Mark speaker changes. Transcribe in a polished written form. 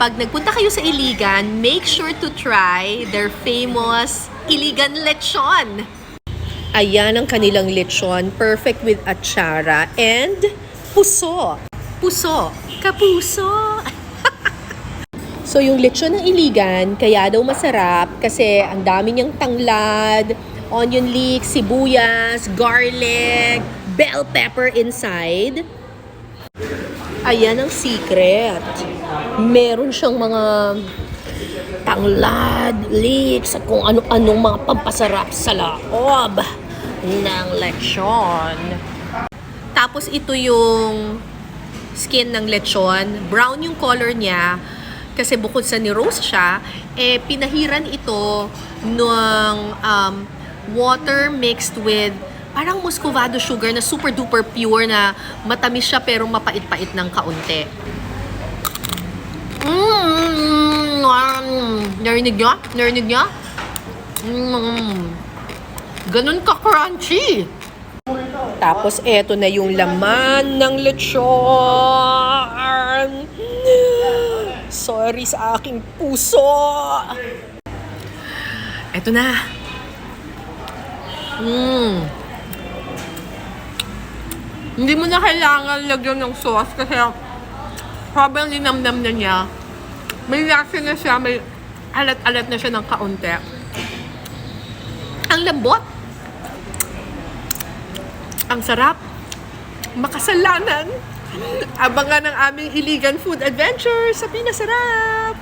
Speaker 1: pag nagpunta kayo sa Iligan, make sure to try their famous Iligan lechon. Ayan ang kanilang lechon, perfect with atsara and puso. Puso, kapuso. So yung lechon ng Iligan, kaya daw masarap kasi ang dami niyang tanglad, onion leeks, sibuyas, garlic, bell pepper inside. Ayan ang secret. Meron siyang mga tanglad, leeks, at kung ano-anong mga pampasarap sa loob ng lechon. Tapos ito yung skin ng lechon. Brown yung color niya. Kasi bukod sa ni-roast siya, pinahiran ito ng water mixed with parang muscovado sugar na super duper pure na matamis siya pero mapait-pait ng kaunti. Narinig niya? Narinig niya? Ganun ka-crunchy. Tapos eto na yung laman ng lechon. Sorry sa aking puso. Eto na. Hindi mo na kailangan lagyan ng sauce kasi habang linamnam na niya, may lasa na siya, may alat-alat na siya ng kaunti. Ang lambot. Ang sarap. Makasalanan. Abangan ang aming Iligan Food Adventure sa Pinasarap.